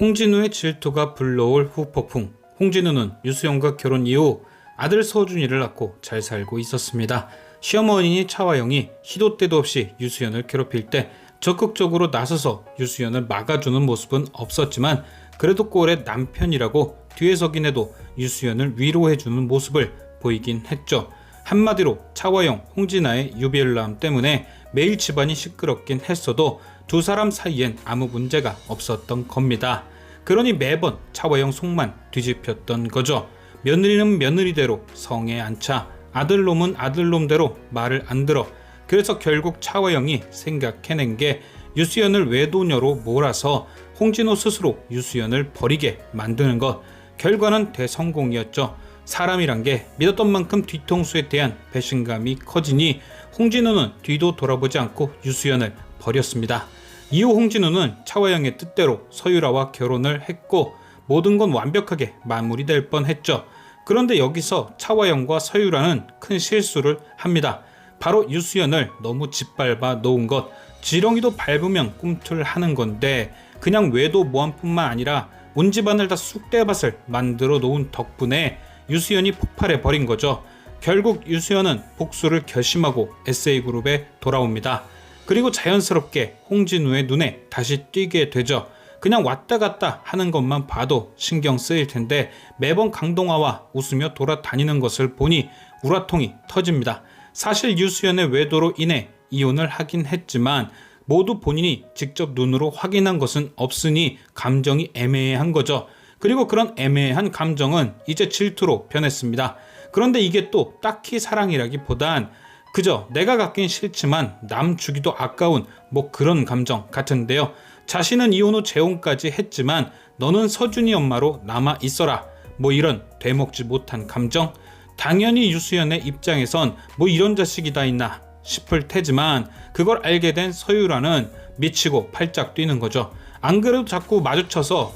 홍진우의 질투가 불러올 후폭풍. 홍진우는 유수연과 결혼 이후 아들 서준이를 낳고 잘 살고 있었습니다. 시어머니 차화영이 시도 때도 없이 유수연을 괴롭힐 때 적극적으로 나서서 유수연을 막아주는 모습은 없었지만 그래도 꼴의 남편이라고 뒤에 서긴 해도 유수연을 위로해주는 모습을 보이긴 했죠. 한마디로 차화영, 홍진아의 유별남 때문에 매일 집안이 시끄럽긴 했어도 두 사람 사이엔 아무 문제가 없었던 겁니다. 그러니 매번 차화영 속만 뒤집혔던 거죠. 며느리는 며느리대로 성에 안 차, 아들놈은 아들놈대로 말을 안 들어. 그래서 결국 차화영이 생각해낸 게 유수연을 외도녀로 몰아서 홍진호 스스로 유수연을 버리게 만드는 것. 결과는 대성공이었죠. 사람이란 게 믿었던 만큼 뒤통수에 대한 배신감이 커지니 홍진호는 뒤도 돌아보지 않고 유수연을 버렸습니다. 이후 홍진호는 차화영의 뜻대로 서유라와 결혼을 했고 모든 건 완벽하게 마무리될 뻔했죠. 그런데 여기서 차화영과 서유라는 큰 실수를 합니다. 바로 유수연을 너무 짓밟아 놓은 것. 지렁이도 밟으면 꿈틀하는 건데 그냥 외도 모함뿐만 아니라 온 집안을 다 쑥대밭을 만들어 놓은 덕분에 유수연이 폭발해 버린 거죠. 결국 유수연은 복수를 결심하고 SA그룹에 돌아옵니다. 그리고 자연스럽게 홍진우의 눈에 다시 띄게 되죠. 그냥 왔다 갔다 하는 것만 봐도 신경 쓰일 텐데 매번 강동아와 웃으며 돌아다니는 것을 보니 우라통이 터집니다. 사실 유수연의 외도로 인해 이혼을 하긴 했지만 모두 본인이 직접 눈으로 확인한 것은 없으니 감정이 애매한 거죠. 그리고 그런 애매한 감정은 이제 질투로 변했습니다. 그런데 이게 또 딱히 사랑이라기보단 그저 내가 갖긴 싫지만 남 주기도 아까운 뭐 그런 감정 같은데요. 자신은 이혼 후 재혼까지 했지만 너는 서준이 엄마로 남아 있어라. 뭐 이런 되먹지 못한 감정. 당연히 유수연의 입장에선 뭐 이런 자식이 다 있나 싶을 테지만 그걸 알게 된 서유라는 미치고 팔짝 뛰는 거죠. 안 그래도 자꾸 마주쳐서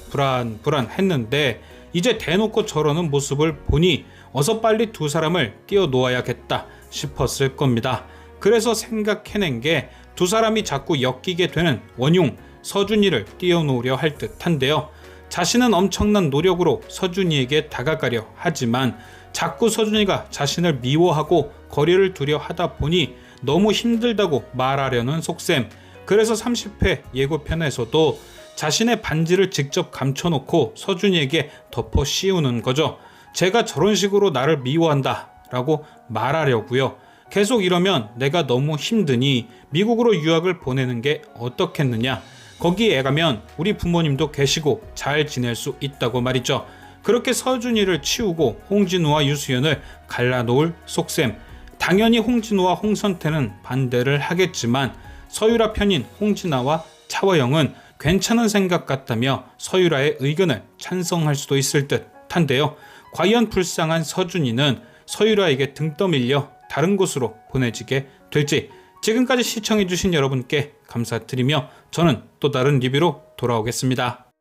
불안했는데 이제 대놓고 저러는 모습을 보니 어서 빨리 두 사람을 띄워놓아야겠다 싶었을 겁니다. 그래서 생각해낸 게 두 사람이 자꾸 엮이게 되는 원흉 서준이를 띄워놓으려 할 듯한데요. 자신은 엄청난 노력으로 서준이에게 다가가려 하지만 자꾸 서준이가 자신을 미워하고 거리를 두려 하다 보니 너무 힘들다고 말하려는 속셈. 그래서 30회 예고편에서도 자신의 반지를 직접 감춰놓고 서준이에게 덮어 씌우는 거죠. 제가 저런 식으로 나를 미워한다 라고 말하려고요. 계속 이러면 내가 너무 힘드니 미국으로 유학을 보내는 게 어떻겠느냐. 거기에 가면 우리 부모님도 계시고 잘 지낼 수 있다고 말이죠. 그렇게 서준이를 치우고 홍진우와 유수연을 갈라놓을 속셈. 당연히 홍진우와 홍선태는 반대를 하겠지만 서유라 편인 홍진아와 차화영은 괜찮은 생각 같다며 서유라의 의견을 찬성할 수도 있을 듯한데요. 과연 불쌍한 서준이는 서유라에게 등 떠밀려 다른 곳으로 보내지게 될지. 지금까지 시청해주신 여러분께 감사드리며 저는 또 다른 리뷰로 돌아오겠습니다.